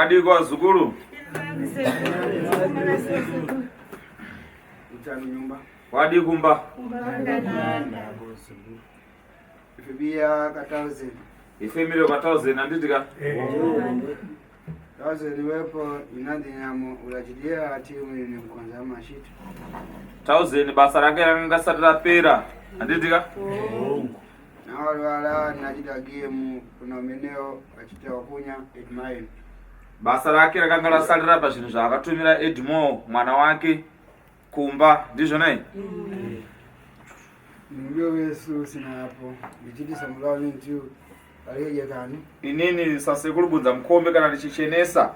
Kwadi kwa zukuru. Kwadi kumba. Ifibia katauze. Ifemile katauze nanditika. Tauze niwepo inandi nyamo ulajidia ati umini mkwanza mashiti. Tauze ni basa lake langasatira pera. Nanditika. Na wala najida game kuna meneo achite wakunya Edmile. Basa lake lakangala salira pa zvinhu zvakatumira Edmo mwana wake kumba ndizvo naye. Ndio Yesu sina hapo. Ndichiti samulawo ntiu aliye kani. Inini sasekulubudza mukombe kana ndichichenesa.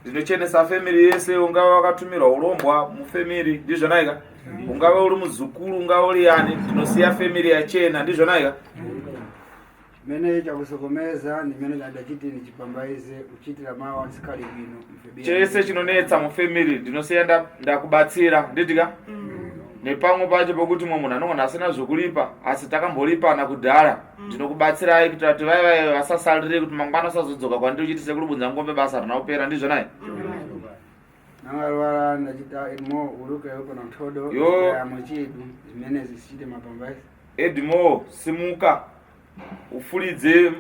Ndinochenesa family yese ungava wakatumirwa ulombwa mu family ndizvo naye. Ungava uri muzukuru ungava uri yani ndinosiya family yachena ndizvo naye. Mene chakusokomeza ni mene ndachiti nichipambaize uchitira mawa nsikali bwino mfebia. Chese chinonetsa mu family ndinosiya ndakubatsira nditika. Nepamwe pacho pokuti munhu anongona asina zvokulipa asi takambolipa kudhara ndinokubatsirai kuti vati vai vasasalire kuti mangwana usazodzoka kwandiri uchitise kulubudza ngombe basa rina kupera ndizvo naye. Nangarwara ndachita Edmo uruke uko na todo ya mochidu zimene zisite mapambaisi. Edmo simuka ufulidze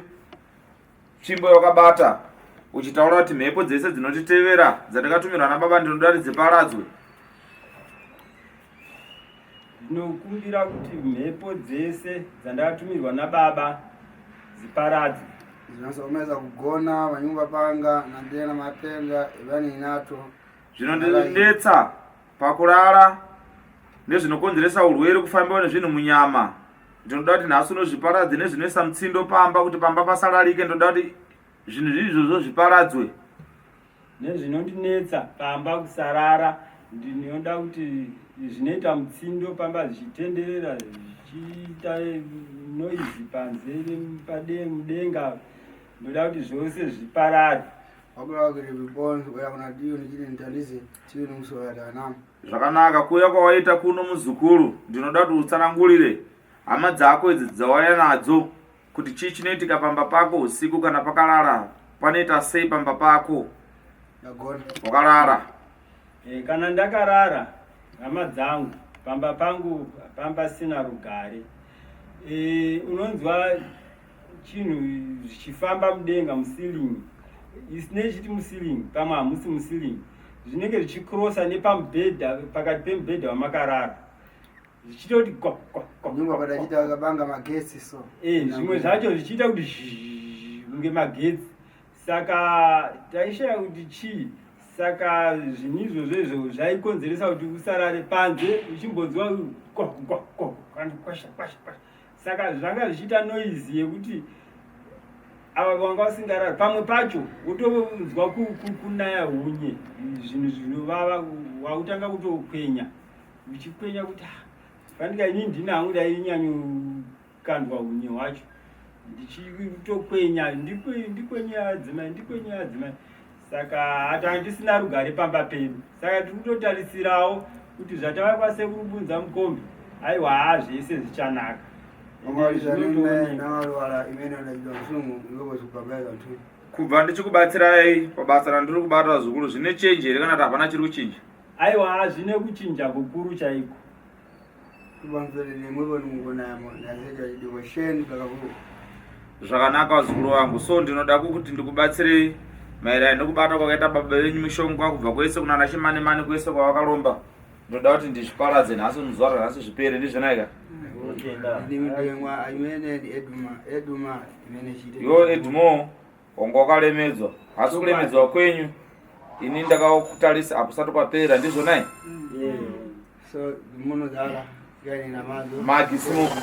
chimbo yakabata uchitaura kuti mhepo dzese dzinotitevera dzatakatumira nababa ndinoda kuti dziparadzwe. Ndinokumbira kuti mhepo dzese dzandakatumirwa nababa dziparadzwe. Zvinasomeza kugona panyumba panga nandena matenda evani inato. Zvinondetsa pakurara nezvinokonzeresa urwere kufambiwa nezvinhu munyama. Ndinoda kuti nhasi unozviparadze nezvinoisa mutsindo pamba kuti pamba pasalarike. Ndinoda kuti zvinhu izvozvo zviparadzwe. Nezvinondinetsa pamba kusarara ndinoda kuti zvinoita mutsindo pamba zvichitenderera zvichiita noizi panze mudenga ndoda kuti zvose zviparare. Wakura kuti vibonzo uya kuna diyo nichine nitalize tiyo numusoya tanama. Zvakanaka kuya kwawaita kuno muzukuru ndinoda kuti utsanangurire hama dzako idzi dzawaya nadzo kuti chii chinoitika pamba pako usiku kana pakarara panoita sei pamba pako. Ndagona. Wakarara. Kana ndakarara hama dzangu pamba pangu pamba sina rugare. Unonzwa chinhu zvichifamba mudenga musilingi. Isine chiti musilingi pamwe hamusi musilingi. Zvinenge zvichikrosa nepamubhedha pakati pemubhedha wamakarara. Zvichitoti nyumba padachita akabanga magetsi so. Zvimwe zvacho zvichiita kuti unge magetsi. Saka taishaya kuti chii. Saka zvinhu izvozvo zvaikonzeresa kuti usarare panze uchimbonzwa kwasha. Saka zvanga zvichiita noizi yekuti ava vanga vasingarari. Pamwe pacho wotonzwa kunaya hunye zvinhu zvinovava wautanga kutokwenya uchikwenya kuti pandika ini ndinangu dainyanyokandwa hunye hwacho ndichitokwenya ndikwenye adzimai. Saka hata handisina rugare pamba pedu. Saka tikutotarisirawo kuti zvatava sekuru bunza mukombe aiwa zvese zvichanaka. Kubva ndichikubatsirai pabasa randiri kubata zukuru zvine chenji here kana kuti hapana chiri kuchinja? Aiwa zvine kuchinja kukuru chaiko. Zvakanaka wazukuru wangu. So ndinoda kuti ndikubatsirei maererano nekubata kwakaita baba venyu mishonga kubva kwese kunana chimani kwese kwavakaromba. Ndinoda kuti ndizviparadze nhasi muzuva ranhasi zvipere ndizvo naika. Yo Edmo wanga wakalemedzwa asi kulemedzwa kwenyu ini ndakakutarisa hakusati kwapera ndizvo naye. So munodala yani na mazo Magi smoke.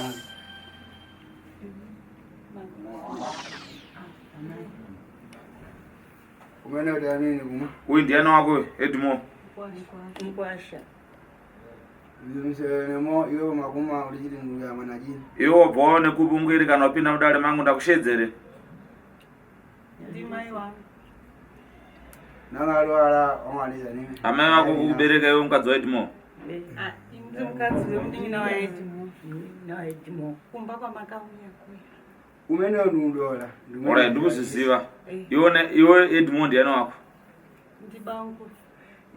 Umene uda nini kuma? Uyu ndiani wako Edmo? Nkwasha. Nemo iyo makuma ulichiti nduya manajini. Iwo wabvawo nekupi ungeri kana upinda mudare mangu ndakushedzere? Ndimai wangu. Nangalwala omaliza nini? Amai wako kukubereka iwe mukadzi waEdmo? Mukadzi wemudina waEdmo. Edmo. Kumba kwamakauya kuya. Umene nundola. Ora ndikuziziva. Iwe Edmo ndiani wako? Ndibangu.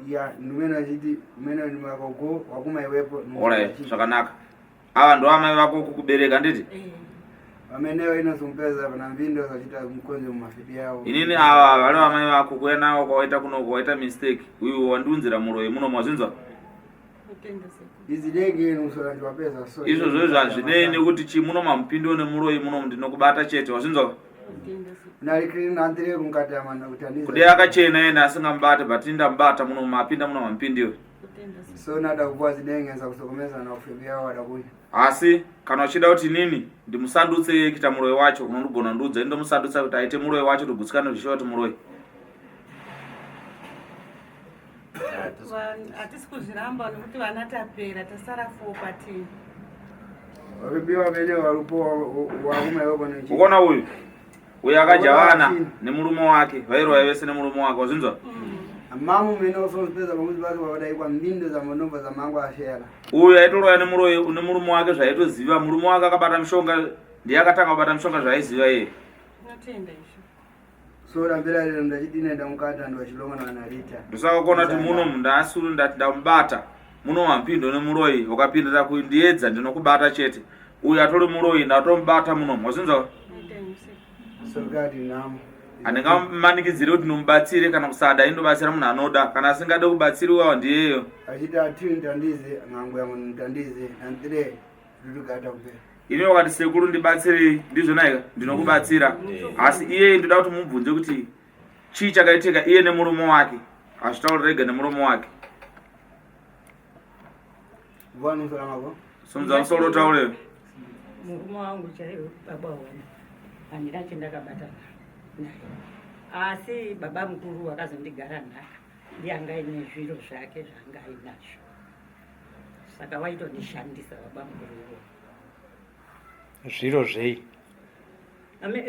ya ndimene achiti umene ndimakogo wakuma iwepo Alright, zvakanaka. Ava ndo amai vako kukubereka nditi? amenewo inosumpeza pana mbindo zachita mkonzo mumafidi yawo. Inini ava vale amai vako kuya nawo kwaita kuno kwaita mistake. Uyu wandiunzira muroyi muno mwazvinzwa? Izi dege inosola ndiwapeza so. Izvo zvo zvazvinei kuti chimuno mamupindo nemuroyi muno ndinokubata chete wazvinzwa? Nalikirina andire kungati amana kutandiza. Kuti akachena yena asingambate but indambata muno mapinda muno mampindiyo. So nada kubwa zidenge za kusokomeza na ufebi yawo wadakuya. Asi kana uchida kuti nini ndimusandutse kita muroyi wacho unondogona ndudza indomusandutsa kuti aite muroyi wacho togutsikana zvishiwa kuti muroyi. Hatisi kuzviramba nokuti vana tapera tasara 4 patini. Wafebi wamene walupo wakuma iwepo nechi. Ukona uyu akajavana nemurume wake vairwa vese nemurume wake wazvinzwa? Mamu mene osompeza pamuzi basi wakadaikwa mbindo za monomba za mangu ashera. Uyu aitoroya nemurume wake zvaitoziva murume wake akabata mishonga ndiye akatanga kubata mishonga zvaiziva iye. Notenda izvo. So rambira lero ndachiti nenda mukata ndo achilonga na analita. Ndosakakona kuti muno ndasuru ndati ndamubata muno mampindo nemuroyi ukapindira kundiedza ndinokubata chete. Uyu atori muroyi ndatomubata muno mwazvinzwa? So gadi namu. Andingamanikidzire kuti ndinomubatsire kana kusada indobatsira munhu anoda kana asingade kubatsiriwa ndiyeyo. Achita ati ntandize ngangu ya munhu ntandize nandire ndudugata kupera. Ine wakati sekuru ndibatsire ndizvona ika ndinokubatsira asi iye ndoda kuti mubvunze kuti chii chakaitika iye nemurume wake azvitaurega nemurume wake. Vanu salamako. Somza musoro taure. Murume wangu chaiwo baba wangu handina chendakabata naye asi baba mukuru akazondigara nhaka ndiye anga ine zviro zvake zvanga ainazvo saka waitondishandisa baba mukuru. Zviro zvei?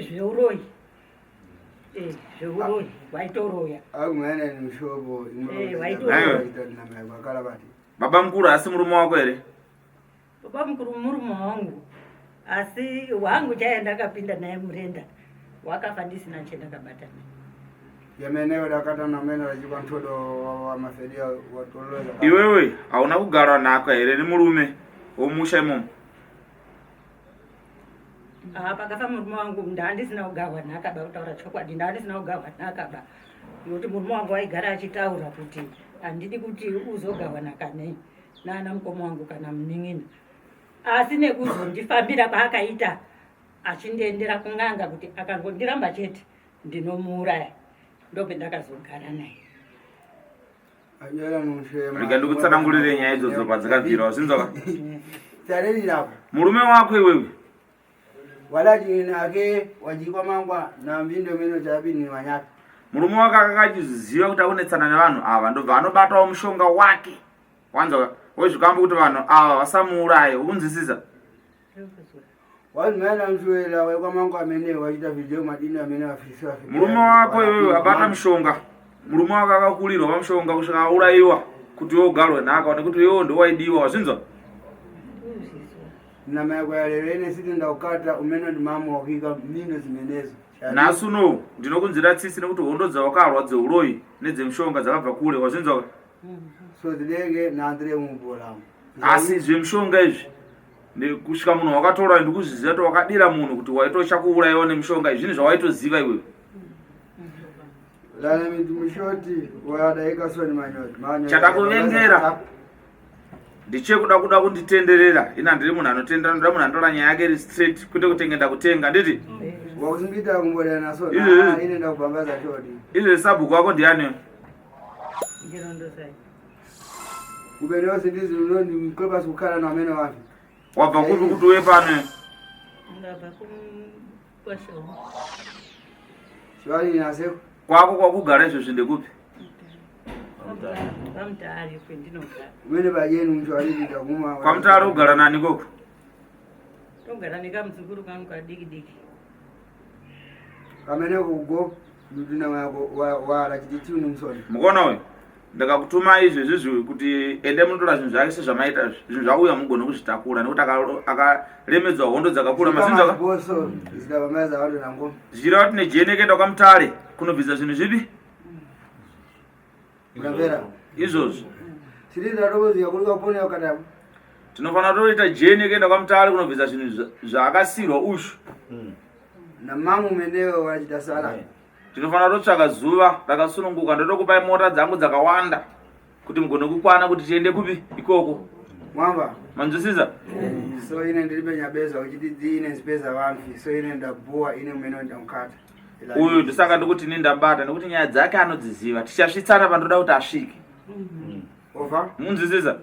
Zveuroyi. Zveuroyi waitoroya. Akumwana ni mshobo waitoroya. Baba mukuru asi murume wako ere? Baba mukuru murume wangu asi wangu chaya ndakapinda naye murenda wakafa ndisina chendakabata naye. Yamenewo dakata na mena rajikwa ntodo wa mafedia watoloza. Iwewe hauna kugara nako ere ni murume womusha imomo? Pakafa murume wangu ndandisina kugarwa nhakaba kutaura chokwadi ndandisina kugarwa nhakaba nokuti murume wangu waigara achitaura kuti handidi kuti uzogarwa nhaka nei nana mukoma wangu kana munin'ina asi nekuzondifambira paakaita achindiendera kun'anga kuti akangondiramba chete ndinomuuraya ndopendakazogara naye. Ajala nushema. Rika ndikutsanangurire nyaya idzodzo padzakabvira wazvinzwa? Tareri lapo. Murume wako iwewe Walaji ake wajikwa mangwa na mbindo meno chapi ni wanyaka. murume wako akachiziva kuti akunetsana nevanhu ava ndobva anobatawo mushonga wake wanzwa wezvikambo kuti vanhu ava vasamuuraye ukunzwisisa? Wazimana mshuela wekwa mangwa amene wachita video madini amene wafisiwa. Murume wako iwewe abata mushonga murume wako akakulirwa pamushonga kusvika aurayiwa kuti wogarwe nhaka nekuti iwewo ndowaidiwa wazvinzwa? Na mayako ya lero ene siti ndaukata umeno ndi mama wakika mbindo zimenezo. Nhasi unowu ndinokunzira tsitsi nekuti hondo dzawakarwa dzeuroyi nedzemushonga dzakabva kure wazvinzwa? So zidege na Andre mubolamu. Asi zvemushonga izvi kusvika munhu wakatora ndikuzviziva kuti wakadira munhu kuti waitochakuurayiwa nemushonga izvi zvinhu zvawaitoziva iwewe. Lana mishoti wadaika soni manyoti. Chatakuvengera ndichekuda kunditenderera ina ndiri munhu anotendera ndoda munhu anotora nyaya yake iri straight kwete kutengenda kutenga nditi wakuzimbita kumbolera naso ine ndakubambaza choti izvi sabhuku wako ndiani? Ndinondosai kubenewo sindizi unondi mklepas kukhala na amene wapi wabva kupi kuti uye pano? ndabva kukwashawo chiwali inaseko kwako kwakugara izvozvi ndekupi? pamutare kwendinogara. umene pajeni mtu alipita kuma Kwamutare kugara nani koko? Togara nekamuzukuru kangu kadiki diki. kameneko kugo ndina wala chitichi unomsoni Mukona we ndakakutuma izvezvizvi kuti ende munotora zvinhu zvake sezvamaita zvinhu zvauya mugone kuzvitakura nekuti akalemedzwa hondo dzakakura mazinzaka boso zikabambaza watu nango zvichireva kuti nejeni ekaenda kwamutare kunobvisa zvinhu zvipi? Unamvera? izvozvo Tiriza robozi yakuruka pone yakadama. tinofanira toita jeni kuenda kwamutare kunobvisa zvinhu zvaakasirwa ushu Na mamu meneo wachita sala. tinofanira totsvaga zuva rakasununguka ndotokupai mota dzangu dzakawanda kuti mugone kukwana kuti tiende kupi ikoko Mwamba. manzwisisa So ine ndiribe nyabeza uchiti ine spesa vanhu. So ine ndabuwa ine meneo ndamukata. uyu ndisaka ndikuti ini ndambata nekuti nyaya dzake anodziziva tichasvitsana pandoda kuti asvike Over. munzwisisa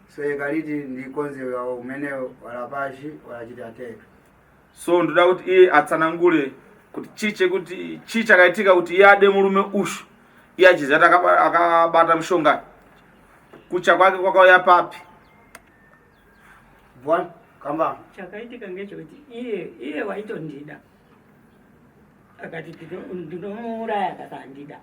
So yekariti ndikonze meneo walapashi walachita ateka. so ndoda kuti iye atsanangure kuti chii chakaitika kuti iye ade murume ushu iye achizati akabata mushonga kucha kwake kwakauya papi Bwana kamba. chakaitika ngechekuti iye waitondida akati ndinomuuraya akasandida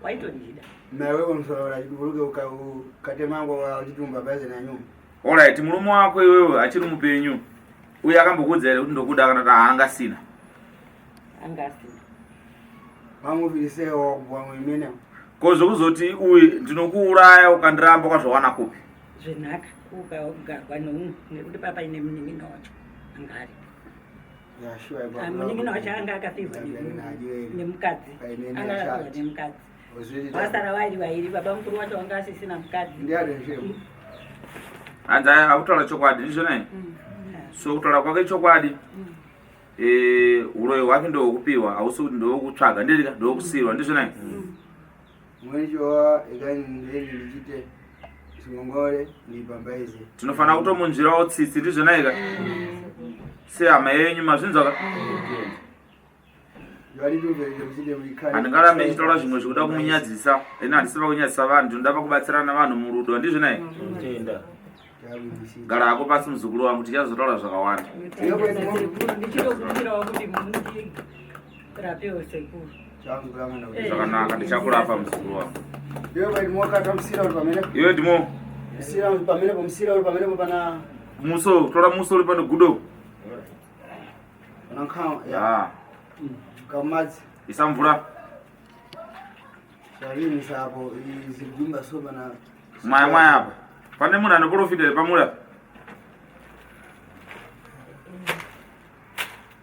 waitondida Mewe unsora chiburuke ukatemango wachitumba base na nyumba. alright murume wako iwewe achiri mupenyu uye akambokuudza here kuti ndokuda kana kuti haangasina angasina Vamuvirisewo vamwe kozvo kuzoti uyu ndinokuuraya ukandiramba kwazvawana kupi zvenhaka ukagarwa noumwe nekuti papa ine munin'ina wacho angari munin'ina wacho anga akafirwa nemukadzi anga akafirwa nemukadzi vasara vari vairi baba mukuru wacho wanga asisina mukadzi hanzi akutaura chokwadi ndizvonai so kutaura kwake chokwadi uroyi hwake ndowokupiwa hausi kuti ndowokutsvaga ndirika ndowokusirwa ndizvonai mwenichowa ikandiri ndichite chingongore ndipambaize tinofanira kutomunzvirawo tsitsi ndizvonaika sehama yenyu mazvinzwaka handingarambe ichitaura zvimwe zvikuda kumunyadzisa ine handisiva kunyadzisa vanhu ndinoda pakubatsirana vanhu murudo handizvonai gara hako pasi muzukuru wangu tichazotaura zvakawanda ndichitokumbirawo kuti mundirapewo sekuru zvakanaka ndichakurapa muzukuru wangu pamene iwe ndimo pamene pana muso tora muso uri pane gudo nkhawa kamadzi isa mvura zvarini sapo zirigumba so pana mwaya mwaya apa pane munhu anoprofita here pamura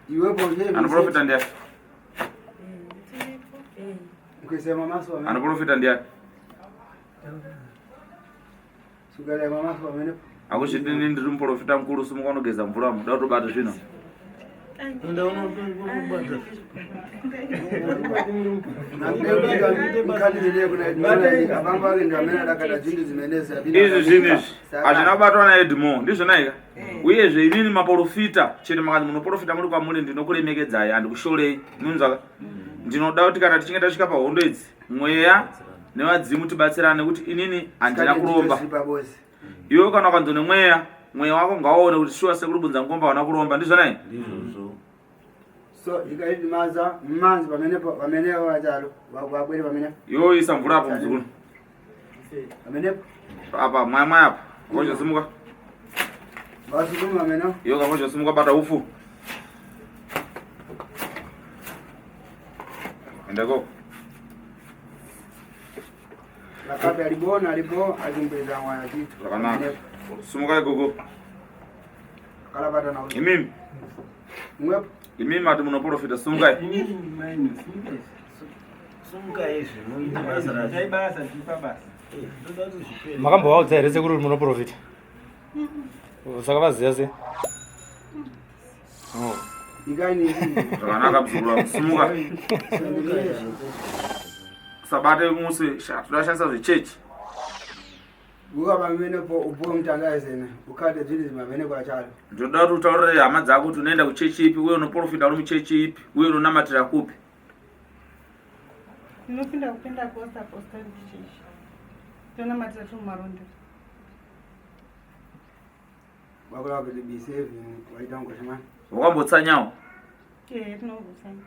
iwepo anoprofita ndiani ukisema maso anoprofita ndiani sugala mamaso pamene akuchitini ndiri muprofita mukuru simukanogeza mvura muda kutobata zvino izvi zvinhu izvi hazvina kubatwa naedmo ndizvonaika uyezve inini maprofita chete makati munoprofita muri kwamuri ndinokuremekedzai handikushorei munzwaka ndinoda kuti kana tichinge tasvika pahondo idzi mweya nevadzimu tibatsirane nekuti inini handina kuromba iwe kana ukanzo nemweya mweya wako ngawaone kuti shuwa sekuribunza mukomba wana kuromba ndizvonai so ikaiti maza mmanzi pamene wachalo wabwere pamene iwe isa mvura apo muzukuru pamene apa mwaya mwaya apa kochasimuka vasukumi pamene iwe kakochasimuka bata ufu endeko lakapi alipo alimbeza mwana chitu zvakanaka sumuka ikoko kalapata na imimi mwepo imimi ati munoprofita sumukai makambovaudza here sekuri munoprofita saka vaziva se ikani zvakanaka muzukuru sumuka sabate musi tudashandisa zvechechi uka pamene po upuwe mtangazene ukate zvinhu zimamene kwachalo ndoda kuti utaurire hama dzako kuti unoenda kuchechi ipi uye unoprofita uri muchechi ipi uye unonamatira kupi ndinopinda kupinda posta ndichechi tonamatira tumaronda wakula kuti b7 waita ngoshimani wakambotsanyawo tinongosanya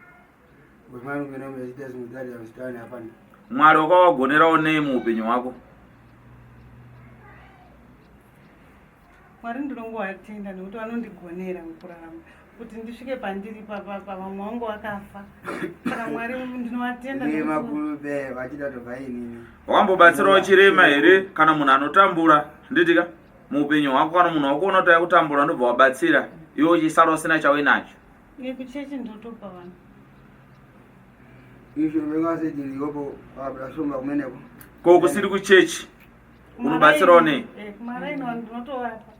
ngoshimani umene umechita zimudari ya msitani hapana mwari wakawagonerawo nei muupenyu hwako mwari ndinongowatenda nekuti vanondigonera mukurarama kuti ndisvike pandiri papa mamwe wangu wakafa. Saka Mwari ndinovatenda. Ndiye makulupe vachidatobva inini. Wakambobatsirawo chirema here kana munhu anotambura nditika muupenyu hwako kana munhu wakuona kuti yakutambura ndobva wabatsira iwe uchisara usina chauinacho? Kuchechi ndotopa vanhu. Izvo ndingaseti ndikopo vabrasomba kumeneko. Ko kusiri kuchechi unobatsirawo nei? Kumaraini vanhu ndinotovapa.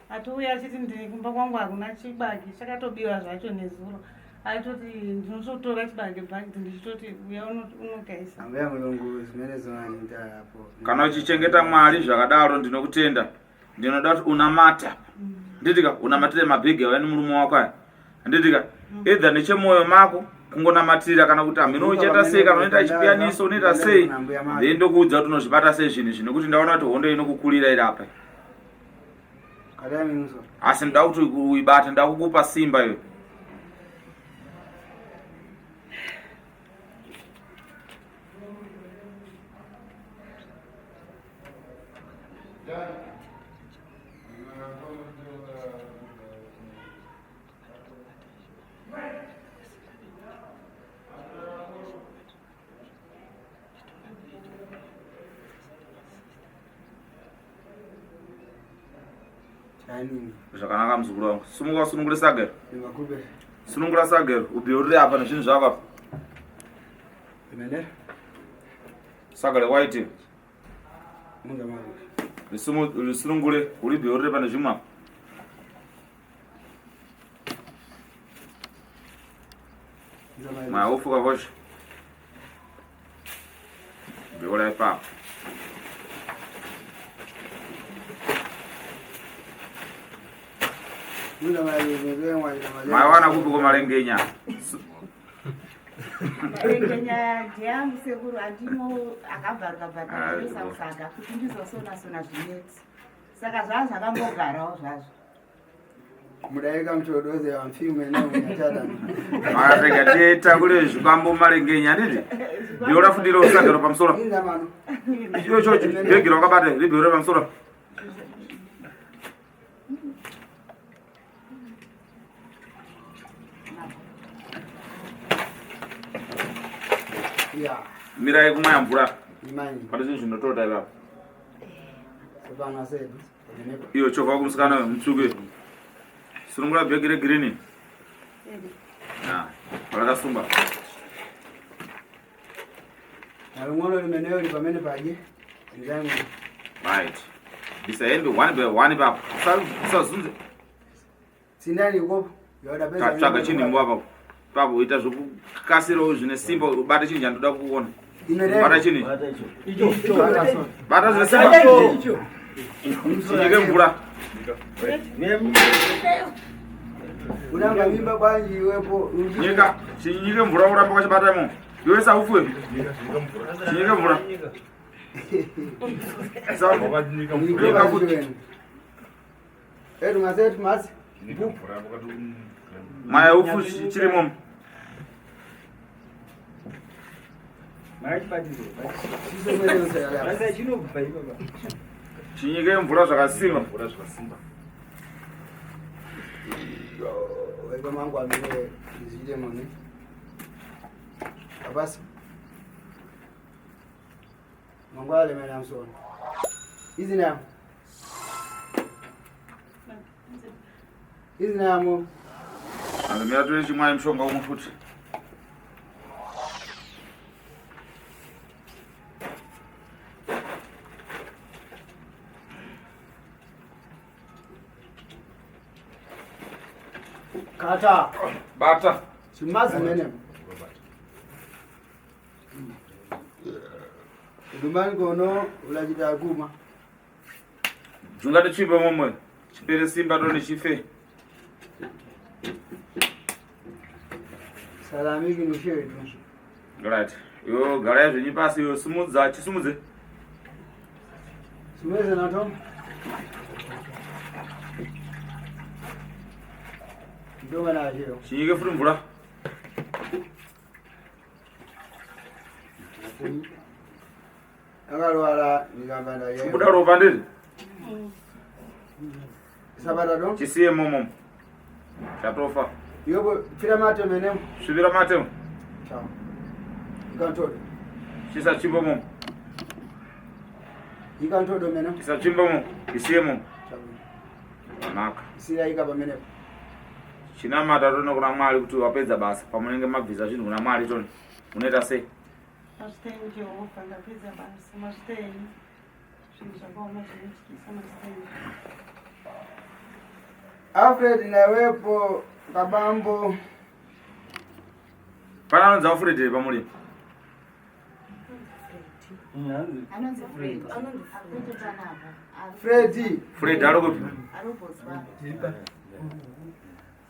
Atouya achiti kumba kwangu hakuna chibage chakatobiwa zvacho nezuro. Aitoti ndinototora chibage bhagiti ndichitoti uya unogaisa. Amba yamulungu zimene zonaniita apo. Kana uchichengeta Mwari zvakadaro ndinokutenda. Ndinoda kuti unamata. Nditika unamatire mabhegi awe nemurume wako aya. Nditika either nechemwoyo mako kungonamatira kana kuti amino uchaita sei kana unoita chipiyaniso unoita sei ndokuudza kuti unozvibata sei zvinhu izvi nekuti ndaona kuti hondo inokukurira iri apa. Asi ndoda kuti uibate, ndakukupa simba iyo. Zvakanaka muzukuru wangu. Sumuka usunungure sagero. Sunungura sagero ubeurire apa nezvinhu zvako apa. Sagero waiti. Risunungure uribeurire pane zvimwe apa. Maya ufuka vozho. Beura ipapo. Mawana kupi kumalengenya? Malengenya ndiyangu sekuru andino akabvaruka bhadhara sausaga kuti ndizosona zvineti. Saka zvangu zvakambogarawo zvazvo. Mudaika mchodoze wamfimwe na unyachada. Marega teta kule zvikwambo malengenya nditi? Ndiora fundira usagero pamusoro. Inda mano. Iyo chochi bhegi rakabata ribeure pamusoro. Ya. Mirai kumaya mvura. Imani. Pari zvinotoda ipapo. Sabana sedu. Iyo choka kumusikana mtsuke. Sunungura bhegi regirini. Rakasumba. Alungono limeneyo lipamene paje. Nzangu. Right. Bisaende one by one ipapo. Usazunze. Sindani uko. Yoda pesa. Tsvaga chini mwapo. Papo uita zvokukasirawo zvine simba ubate chinhu chandoda kuona. Bata chini? Bata zvine simba. Chinyike mvura. Unanga mimba bwanji iwepo. Nyika, chinyike mvura uramba kwachibata imo. Iwe saufe. Chinyike mvura. Sawa. Nyika kuti wenu. Edu ngasetu masi. Maya ufu chirimo. Chinyike mvura zvakasimba. Wega mangu amire zile moni. Abasi. Mangwale mena msoni. Hizi na. Hizi na mo. Andimira tuli chimwayi mshonga umwe futi. Kata. Bata. Chimazi mene. Dumani kono ulajita kuma. Jungate chipe momwe. Chipere simba ndo chife. Salamiki nishewe tu. Right. Yo gara zvenyi pasi yo simudza chisumudze. Sumeze na tom. Ndonga na hiyo. Chinyike futi mvura. Akalwala nikambanda yeye. Kubuda ropa ndiri. Sabata don. Chisiye momo. chatofa iwepo pfira mate menemo svivira matemo chao ikantodo chisachimbo momo ikantodo menemo chisachimbo momo isiye momo chao naka siyayika pamenepo chinamata tone kuna mwari kuti wapedza basa pamunenge mabvisa zvinhu kuna mwari tone unoita sei Masitenyi Jehovha ndapedza basa. Masitenyi zvinhu zvakaoma zvinotyisa. Masitenyi Alfred nawepo kabambo pana anonzi Alfred here pamuri Anonzi Fred. Akuti panapa. Fredi Fred ari kupi Ari kuBotswana.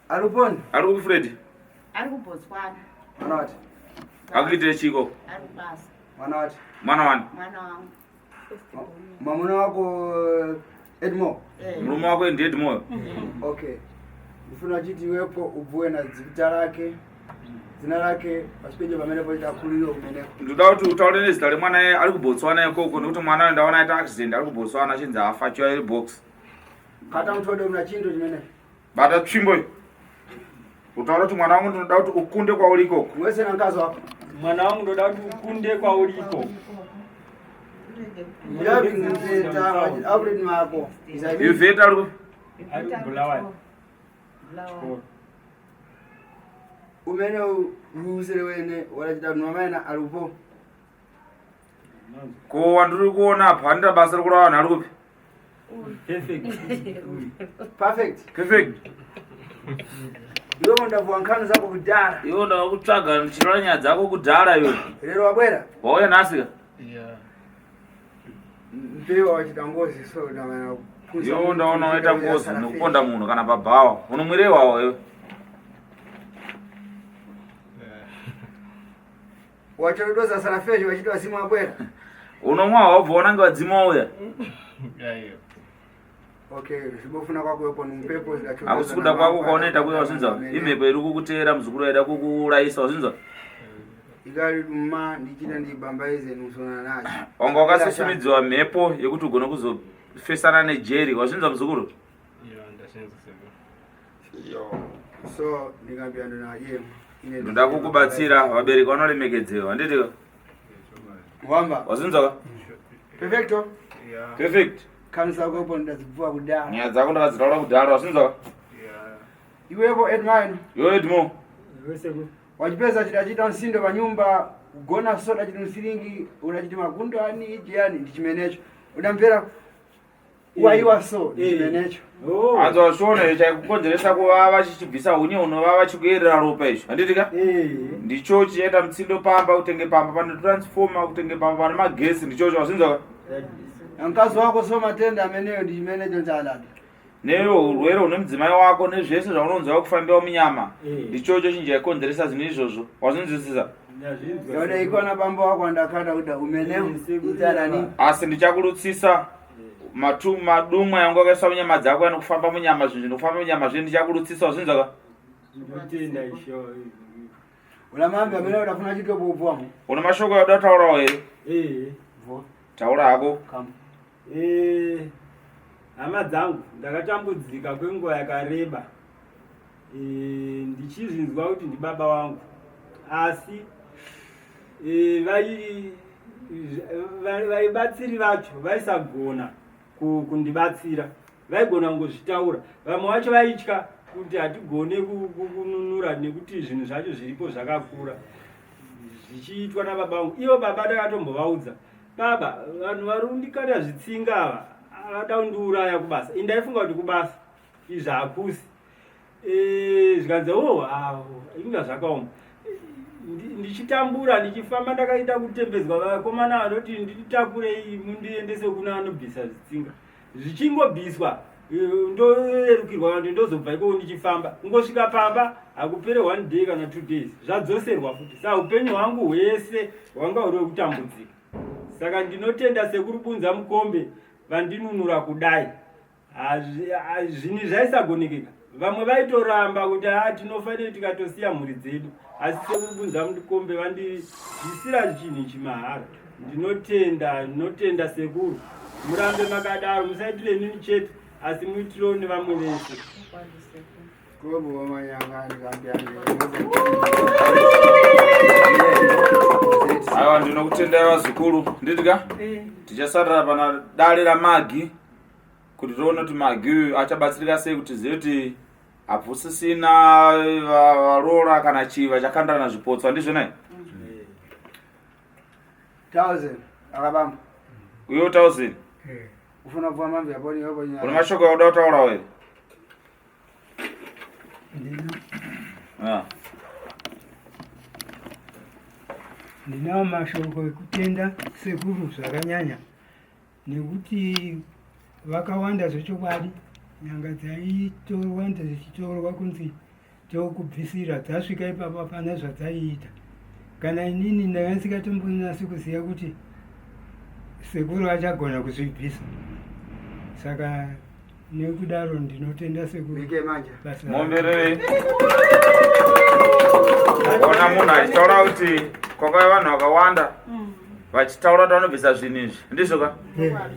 aluponi ari kupi Fred Ari kuBotswana. mwana wati akuitire chiko Ari kubasa. mwana wati mwana wani Mwana wangu. mwamuna wako Edmo murume wako ndiye Edmoyo okay ndifuna chiti iwepo ubvuwe na zina lake pasipeje pamenepo itakuliro kumeneko ndoda kuti utaure nezita remwana ari kuBotswana ikoko nekuti mwana ndaona aita accident ari kuBotswana achinzi afa chiwa iri box kata mutode muna chinto chimene bata tsvimbo iyi utaura kuti mwana wangu ndinoda kuti ukunde kwauri ikoko mwesena mkazi wako mwana wangu ndoda kuti ukunde kwauriko ndiyabvita Alfred mako ivheta ari kupi ari kubhulawani umene usere wene walachita kuti mamaina alupo ko wandiri kuona apa handita basa rokura vanhu ari kupi perfect perfect iwepo ndabvuwa nkhani zako kudhara iwo ndava kutsvaga ndichirora nyaya dzako kudhara iwe lero wabwera wauya nhasika mpewa wachita ngozi so ndamana iwo ndaona waita ngozi nekuponda munhu kana pabhawa unomwirewawo iwe wachodoza sana feshi wachiti wasimu wabwera unomwa wabva wanange wadzima uya okay zvibofuna kwako wepo numpepo zikachodoza akusi kuda kwako kwaunoita kuya wazinza imhepo iri kukuteera muzukuru aida kukuraisa wazinza ikali ma ndichita ndibambaize nusona nacho wanga wakasisimidziwa mhepo yekuti ugone kuzofesana nejeri wazinza muzukuru so ndikambia ndonajema ndoda kukubatsira vabereki vanolemekedzerwa handitika wamba wazinzaka perfecto perfect kanisa kwepo ndazibvuwa kudhara nyaya dzako ndakadzitaura kudhara wazinzaka iwepo Edmine yo Edmo wachipeza chidachita msindo pa nyumba kugona soda chiti msilingi unachiti magundo ani chiyani ndichimenecho udamvera waiwa so ndichimenecho anza washona chaikukonzeresa kuvava chichibvisa unye unovava chikuerera ropa izvo handitika ndicho chienda mutsindo pamba kutenge pamba pane transforma kutenge pamba pane magesi ndichocho wazinzaka mkazi wako so matenda ameneyo ndichimenecho nzalada newe urwere une mudzimai wako nezvese zvaunonzwa kufambiwa munyama ndichocho chinjaikonzeresa zvinhu izvozvo wazinzwisisa yauda ikona bambo wako andakada kuda umenewo itarani asi ndichakurutsisa madumwa yangu akaiswa munyama dzako yanokufamba munyama zvinhu zvinokufamba munyama zve ndichakurutsisa wazinzaka una mambe amenewo udafuna chitopo ubvwamo una mashoko yauda taurawo here taura hako hama dzangu ndakatambudzika kwenguva yakareba ndichizvinzwa kuti ndibaba wangu asi vaibatsiri vacho vaisagona kundibatsira vaigona kungozvitaura vamwe vacho vaitya kuti hatigone kununura nekuti zvinhu zvacho zviripo zvakakura zvichiitwa nababa vangu ivo baba ndakatombovaudza baba vanhu vari kundikanda zvitsinga ava avada kundiuraya kubasa indaifunga kuti kubasa izvi hakusi zvikanzi inga zvakaoma ndichitambura ndichifamba ndakaita kutembedzwa vakomana vanoti nditakurei mundiendese kuna anobvisa zvitsinga zvichingobviswa ndorerukirwa kuti ndozobva ikoko ndichifamba kungosvika pamba hakupere 1 day kana 2 days zvadzoserwa futi saka upenyu hwangu hwese hwanga huri wekutambudzika saka ndinotenda sekuri bunza mukombe vandinunura kudai zvinhu zvaisagonekeka vamwe vaitoramba kuti tinofanira tikatosiya mhuri dzedu asi sekubunza mukombe vandisira chinhu chimahara ndinotenda sekuru murambe makadaro musaitire nini chete asi muitirewo nevamwe vese Kobo manyanga ndikambiani. Aiwa ndinokutendai vazukuru nditika tichasarira pana dare ramagi kuti tione kuti magi uyu achabatsirika sei kuti zive kuti hapusisina varora kana chiva chakandana zvipotswa ndizvonai 1000 akabamba. uyo 1000 Ufuna kuva mambo yaponi yopo nyanya. une mashoko auda kutaura were Ndinawo mashoko ekutenda sekuru zvakanyanya nekuti vakawanda zvechokwadi nyanga dzaitowanda dzichitorwa kunzi tokubvisira dzasvika ipapa pana zvadzaiita kana inini ndanga ndisingatombonasi kuziva kuti sekuru achagona kuzvibvisa saka nekudaro ndinotenda sekuru Ike manje. mombererei ona munhu achitaura kuti kwakauya vanhu vakawanda vachitaura kuti vanobvisa zvinhu izvi ndizvo ka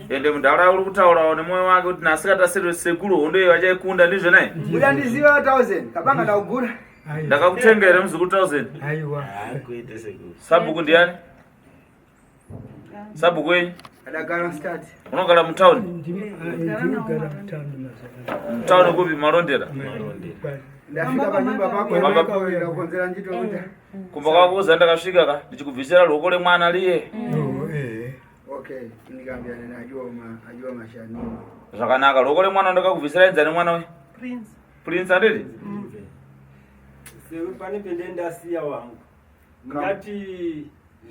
ende mundaraunda uri kutaurawo nemwoyo wake kuti nasikatasiri sekuru hondo iyi vachaikunda ndizvonai Buda ndiziva 1000 kabanga ndakugura. ndakakutenga here muzukuru 1000 aiwa sabhuku ndiani sabhuku yenyu Adagara start. unogara mutauni ndinogara mutano mutauni kupi marondera Ndafika panyumba pako ndakonzera njito kuti. kumba kwakuuza ndakasvika ka ndichikubvisira ruoko remwana liye Okay, ndikambiana najua mashani. zvakanaka ruoko remwana ndakakubvisira edza nemwana we prince anditi sewe pane pendendasiya wangu ngati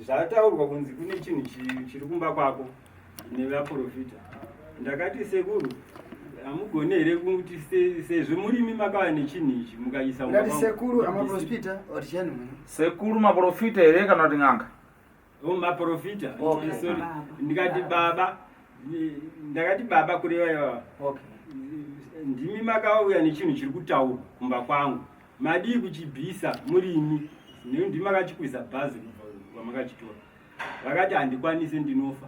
zvataurwa kunzi kune chinhu chiri kumba kwako nevaprofita ndakati sekuru hamugone here kuti sezvo murimi makava nechinhu ichi mukaisa Ndati sekuru amaprofita otichani mwana. sekuru maprofita here kana kuti n'anga maprofita Okay. sorry ndikati baba ndakati baba kureva Okay. ndimi makauya nechinhu chiri kutaurwa kumba kwangu madii kuchibvisa murimi ndimi makachikwisa bhazi kwamakachitora vakati handikwanisi ndinofa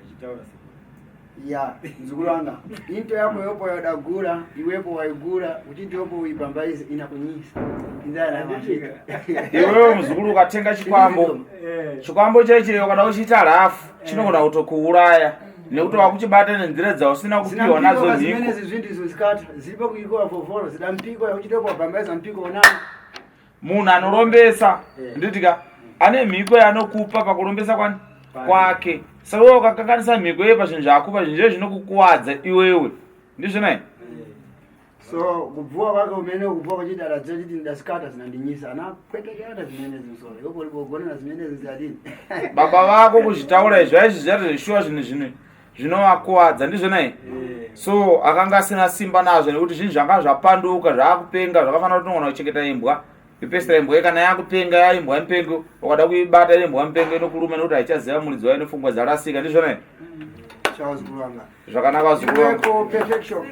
vachitaura Ya, mzukuru wanga. Into yako yopo yadagura, iwepo waigura, uchiti yopo uibambaize inakunyisa. Indara mashika. iwewe muzukuru ukatenga chikwambo chikwambo chechiyo kana uchiita halafu chinogona kutokuuraya nekuti wakuchibata nenzira dzausina kupiwa nazo Zimene nhiko zizvindu zikata, zilipo kuikowa foforo, zida mpiko yakuchitopo wabambaiza mpiko onani. munhu anorombesa nditika ane mhiko yaanokupa pakurombesa kwake saka iwe ukakanganisa mhiko yepa zvinhu zvaakupa zvinhu zve zvinokukuwadza iwewe ndizvonai So, kubvuwa kwake umene kubvuwa kwachidara chiti ndasikata zinandinyisa. Ana kwetekata zimene zimusoro. Yopo lipogonera zimene zizadini. baba vako kuzvitaura izvi aizviziva kuti zvishuwa zvinhu zvinovakuwadza ndizvonai so akanga asina simba nazvo nekuti zvinhu zvanga zvapanduka zvaakupenga zvakafanira kuti unogona kuchengeta imbwa ipesera imbwa kana yakupenga yaimbwa mupengo ukada kuibata imbwa mupengo inokuruma nekuti haichaziva muridzi wayo nepfungwa dzarasika ndizvonai Charles Kuranga. zvakanaka zukuru Iweko perfection.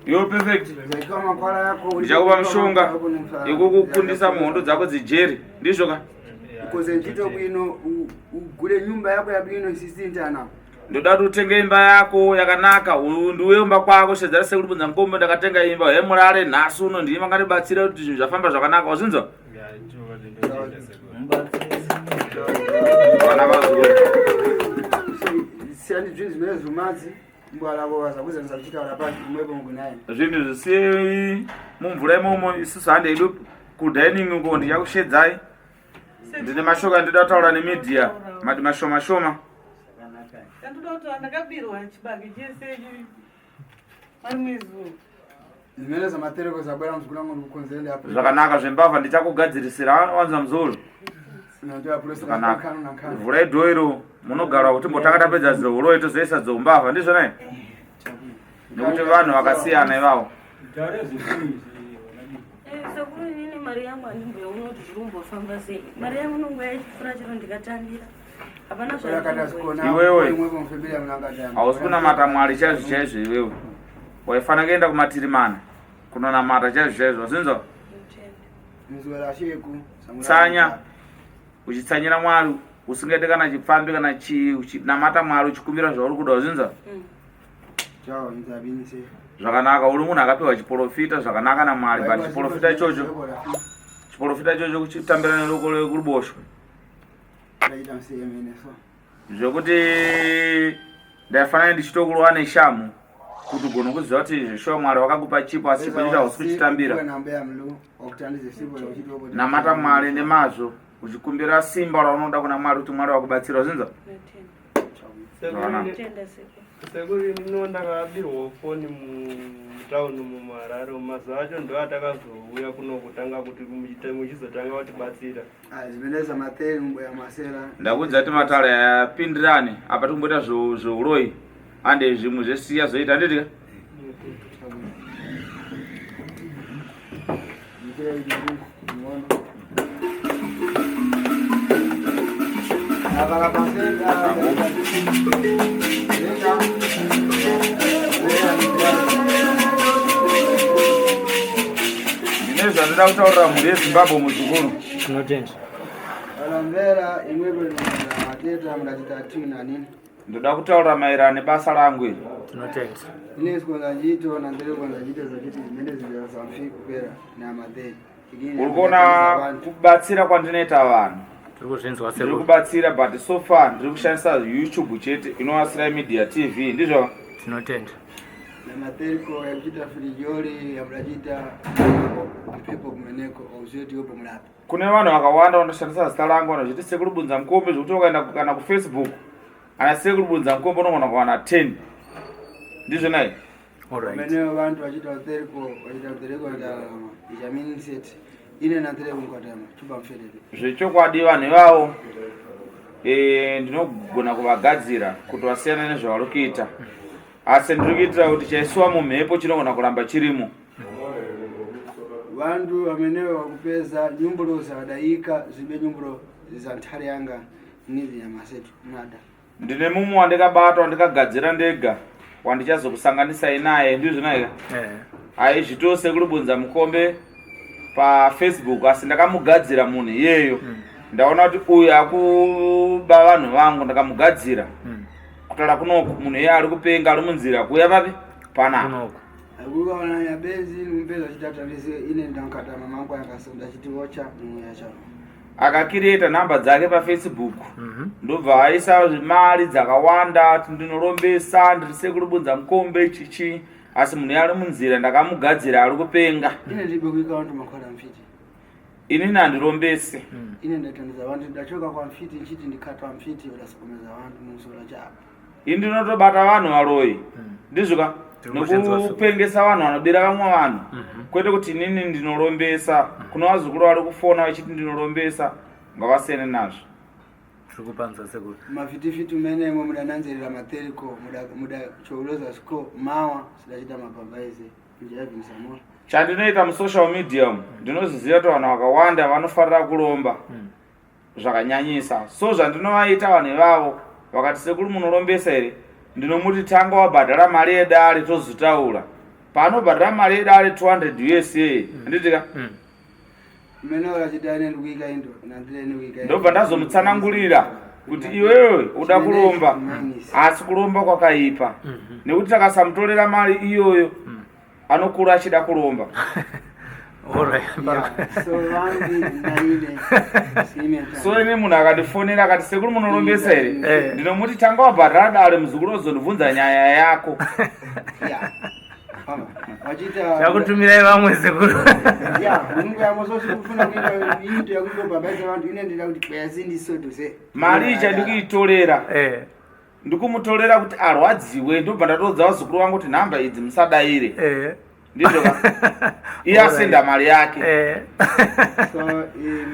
iwe perfect Zaika makwara yako. ndichakupa mushonga yekukukundisa muhondo dzako dzijeri ndizvo ka Kuze njito bwino ugure nyumba yako ya bwino isisintana. ndoda kuti utenge imba yako yakanaka ndiwe imba kwako shedzara sekulibudza mukombe ndakatenga imba hemurare nhasi uno ndii manganibatsira kuti zvinhu zvafamba zvakanaka wazvinzwa vana vazukuru Siyani zvinhu zimene zvumadzi mbwalako vazakuzanisa kuchitaura pasi kumwepo mukunaye. zvinhu zvisiyei mumvura imomo isusu handeidu kudining uko ndichakushedzai ndine mashoka ndida kutaura nemidhiya mashoma shoma Ndoda kuti ndakabirwa chibage chese ari mwezuro. Zimene zamatereko zabwera mzukuru wangu ndikukonzerenda hapo. zvakanaka zvembavha ndichakugadzirisira wanza muzuru Natoya pulesa zvakanaka kanu nankana. mvura idhoiro munogara kuti mbotakatapedza dzoro tozoisa dzombavha ndizvonai nekuti vanhu vakasiyana ivavo taure zvisinhu sekuru inini mari yangu handimboyaona kuti zviri kumbofamba sei mari yangu nonguva yachifura chiro ndikatambira hapana Iwewe. Imwepo mfembele mnangatana. hausi kunamata mwari chaizvo chaizvo iwewe waifana kuenda kumatiri mana kunonamata chaizvo chaizvo wazinzwa Mzwela sheku. tsanya uchitsanyira mwari usingaite kana chipfambi kana uchinamata mwari uchikumbira zvauri kuda wazinzwa Chao nzabinise. zvakanaka uri munhu akapiwa chiprofita zvakanaka naMwari but chiprofita ichocho kuchitambira neroko kuruboshwe ndaita msiyemene so zvokuti ndaifanira ndichitokurowa neshamu kuti ugone kuziva kuti zveshuwa Mwari wakakupa chipo asi chipo icho hausi kuchitambira. Namata Mwari nemazvo uchikumbira simba raunoda kuna Mwari kuti Mwari wakubatsira zvinza. Sekuri nino ndakabirwa foni mutauni muMarare mazuva acho ndo atakazouya kuno kutanga kuti muchizotanga kutibatsira. Zimeneza materi mboya masera. Ndakudza kuti matara yapindirane apa tikumboita zvouroyi ande zvimwe zvesiya zoita nditi ndinezva ndida kutaurira mhuri yeZimbabwe muzukuru. Tinotenda. Alamvera imwepo mateta mudachita tina nini. Ndoda kutaura maererano nebasa rangu iri. Tinotenda. Ines kwanza njito na ndere kwanza njito zachiti zimene zinasamfika kupera na madei. Uri kuona kubatsira kwandinoita vanhu. Tirikuzvinzwa Ndiri kubatsira but so far ndiri kushandisa YouTube chete inovasira Media TV ndizvo. Tinotenda. Na materiko yakuchita filijoli yamudachita mpepo kumeneko auzeti yopo mulapi. Kune vanhu vakawanda vanoshandisa zita rangu vanozviti Sekuru Bunza Mukombe zvokuti ukaenda kana kuFacebook ana Sekuru Bunza Mukombe unogona kuwana 10 ndizvo nai. Menewo vantu vachita uteriko ndarama ichamin set ine na tere mukatama chupa mfedede. Zvechokwadi vanhu ivavo ndinogona kuvagadzira kuti vasiyane nezvavari kuita asi ndiri kuitira kuti chaisiwa mumhepo chinogona kuramba chirimo. Vantu vamenewo vakupeza nyumbulo zvadaika zvibe nyumbulo zantare yanga nizi nyamasetu nada. Ndine mumwe wandikabata wandikagadzira ndega wandichazokusanganisai naye ndizvo naika. Ai zvitoo Sekuru Bunza Mukombe paFacebook asi ndakamugadzira munhu iyeyo. Ndaona kuti uyu akuba vanhu vangu ndakamugadzira. Kutaura kunoku munhu iye ari kupenga ari munzira kuuya papi panapa. Akukaona yabezi numpeza chitatandise ine ndankatama mangu yakasonda chitiwocha mumwe yacho. Akakireta namba dzake paFacebook. Ndobva aisa zvimari dzakawanda ati ndinorembesa ndiri Sekuru Bunza Mukombe chichi asi munhu iye ari munzira ndakamugadzira ari kupenga. Ine ndibe kuikaunti makwara mfiti. Inini handirombese. Ine ndatandiza vantu ndachoka kwa mfiti nchiti ndikatwa mfiti udasikomeza vantu musora chapa. Ini ndinotobata vanhu varoyi ndizvoka nekupengesa vanhu vanobira vamwe vanhu kwete kuti inini ndinorombesa. Kuna vazukuru vari kufona vachiti ndinorombesa ngavasiyane nazvo. Tikupanza Sekuru. Mafitifiti umenemo mudananzerera materiko muda chouloza siko mawa sidachita mapambaize njavisa mora. Chandinoita musocial media ndinoziziva kuti vanhu vakawanda vanofarira kuromba zvakanyanyisa. So zvandinovaita vanhu ivavo vakati Sekuru munorombesa here ndinomuti tanga wabhadhara mari yedare tozotaura. Paanobhadhara mari yedare 200 USA nditika Menewo rachita ine ndikuika indo nandire ndikuika. Ndobva ndazomutsanangurira kuti iwewe uda kuromba asi kuromba kwakaipa nekuti takasamutorera mari iyoyo anokura achida kuromba. So ine munhu akandifonera akati Sekuru munorombesa here ndinomuti tanga wabhadhara dare muzukuru ozondibvunza nyaya yako. Yakutumirai vamwe Sekuru. Mari icha ndikuitorera. Ndikumutorera kuti arwadziwe ndobva ndatodza vazukuru vangu kuti nhamba idzi musadaire. Ndizvo iye asenda mari yake. So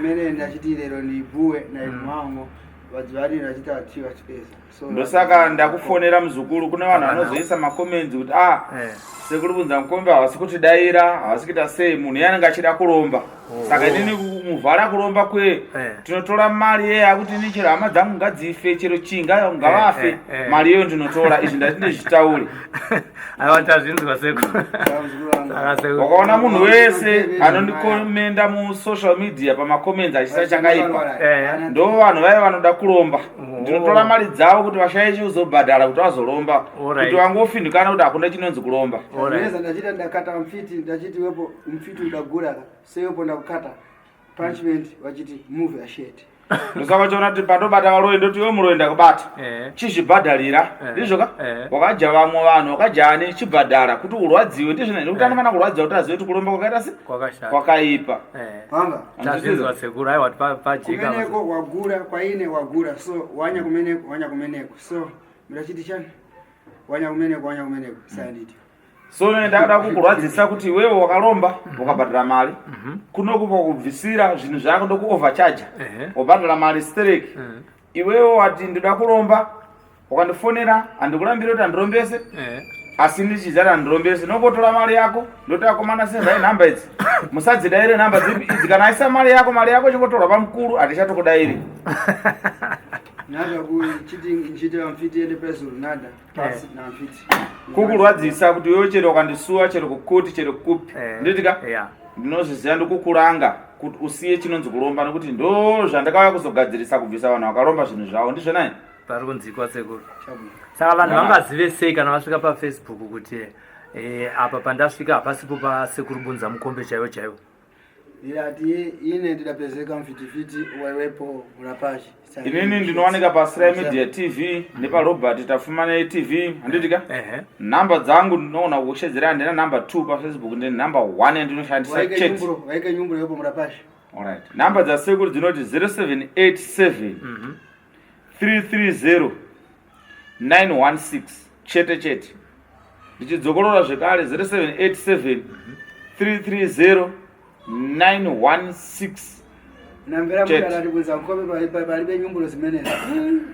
mene ndachiti lero ndibuwe na imwango vadzivari ndachita atiwa chipesa. Ndosaka ndakufonera muzukuru kune vanhu vanozoisa makomenzi kuti Sekuru Bunza Mukombe havasi kutidaira havasi kuita sei munhu iye anenge achida kuromba. Saka inini kumuvhara kuromba kwe tinotora mari yeye akuti ini chero hama dzangu ngadzife chero chinga ngavafe mari iyoyo ndinotora izvi ndati ndezvitaure. Aiwa tazvinzwa Sekuru. wakaona munhu wese anondikomenda musocial media pamacomments achisa chakaipa ndo vanhu vaya vanoda kuromba. Ndinotora mari dzavo kuti vashaye chiuzobhadhara kuti vazoromba kuti vangofindikana kuti hakuna chinonzi kuromba. Ndachita ndakata mfiti ndachiti wepo mfiti udagura sewepo ndakukata punishment wachiti move a shit. Ndosaka chona kuti pandobata varoyi ndoti iwe muroyi ndakubata chizvibhadharira ndizvoka wakaja vamwe vanhu wakajani chibhadhara kuti urwadziwe ndizvo nekuti anofana kurwadziwa kuti azive kuti kuromba kwakaita se kwakaipa. Kumeneko wagura kwaine wagura so wanya kumeneko so ndachiti chani wanya kumeneko sanditi. So ndada kukurwadzisa kuti wewe wakaromba ukabhadhara mari kunokupa kubvisira zvinhu zvako ndoku overcharge wabhadhara mari stereki iwewe wati ndida kuromba wakandifonera andikurambira kuti andirombese asi ndichizara andirombese nokotora mari yako ndoti akomana sezai nhamba idzi musadzidaire nhamba idzi kana aisa mari yako chikotorwa pamukuru hatichatokudairi. Nada kuchiti mfiti ende pesuru nada pasi na mfiti kukurwadzisa kuti wewe chero ukandisuwa chero kukuti chero kupi nditika ndinozviziva ndikukuranga kuti usiye chinonzi kuromba nekuti ndo zvandakauya kuzogadzirisa kubvisa vanhu vakaromba zvinhu zvavo ndizvo nai pari kunzikwa sekuru. Saka vanhu vangazive sei kana vasvika paFacebook kuti apa pandasvika hapasipo pasekuru Bunza Mukombe chaiwo chaiwo. Irati ine ndidapezeka mfitifiti wewepo murapashi. Inini ndinowanika pa Sly Media TV nepa Robert Tafumane TV handitika. Namba dzangu ndinoona kushedzera ndina number 2 pa Facebook ndine number 1 ndinoshandisa chat. Waike nyumbro yopo murapashi. Alright. Namba dza sekuru dzinoti 0787 330 916 chete. Ndichidzokorora zvekare 0787 330 916 nambera mukana ndikuza Mukombe palibe nyumbulo zimenezi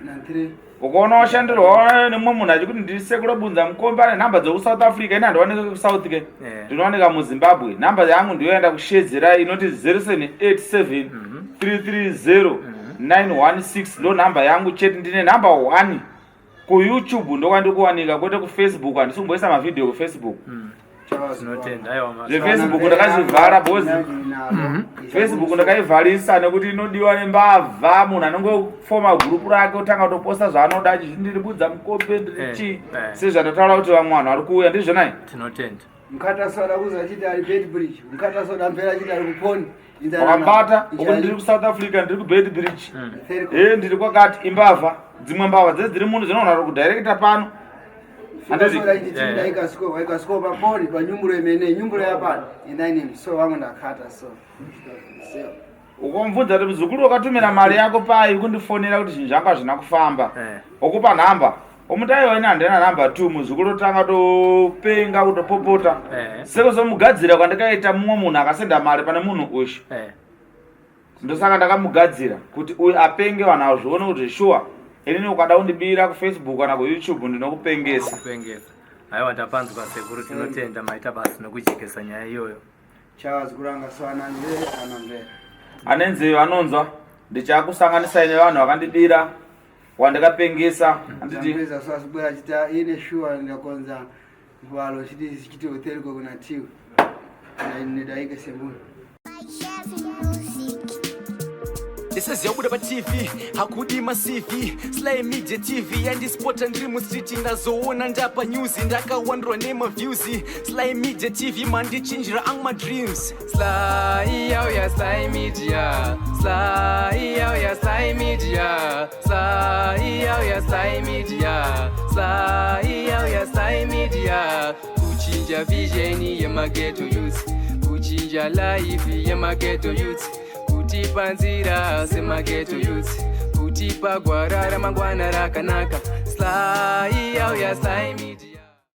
na 3 ukaona washandirwa nemwe munhu achikuti ndiri sekuru Bunza Mukombe ane namba dzoku South Africa ine handiwanika ku South ke ndinowanika mu Zimbabwe. Namba yangu ndiyoenda kushedzera inoti 0787 330 916 ndo namba yangu chete. Ndine number 1 ku YouTube ndokandikuwanika kwete ku Facebook andisumboisa mavideo ku Facebook. Facebook ndakazvivhara bozi Facebook ndakaivarisa nekuti inodiwa nembavha munhu anongofoma gurupu rake otanga kutoposta zvaanoda ndiri Bunza Mukombe ndirichi sezvandataura kuti vamwe vanhu vari kuuya ndizvo nai tinotenda. Mukatasoda kuza chiti ari Bedbridge mukatasoda mvera chiti ari kuponi wakambata uko ndiri ku South Africa ndiri ku Bedbridge ndiri kwakati imbavha dzimwe mbavha dzedzi dziri munhu dzinoona kuti kudirecta pano waikaskopa pori pa nyumbro imene nyumbro yapano inaini so wangu ndakata so ukomvudza kuti muzukuru wakatumira mari yako pai kundifonera kuti zvinhu zvanga zvina kufamba okupa nhamba omutaiwa ine handina namba 2 muzukuru tanga topenga kutopopota sekuzomugadzira kwandikaita mumwe munhu akasenda mari pane munhu ushu ndosaka ndakamugadzira kuti uyu apenge vanhu azvione kuti shuwa inini ukada kundibira ku Facebook kana ku YouTube ndinokupengesa. Haiwa ndapanzwa sekuru tinotenda maita basi nokujekesa nyaya iyoyo. Chawas kuranga so anamve. Anenze vanonzwa ndichakusanganisa ine vanhu vakandibira wandakapengesa anditi ndipeza so asibwera chita ine sure ndakonza valo chiti hotel ko kuna tiwe. Na ine daike sembuni. This is Yabuda TV, Hakudi Masivi, Sly Media TV, and this spot and dream street in the zone and up a news in Daka wonder name of views. Sly Media TV, man, they change my dreams. Sly, oh yeah, Sly Media. Sly, oh yeah, Sly Media. Sly, oh yeah, Sly Media. Sly, oh yeah, Sly Media. Kuchinja vision ya mageto youth. Kuchinja life ya mageto youth. Kutipa nzira semageto youth, kutipa gwara ramangwana rakanaka. Sly, oh yeah, Sly Media.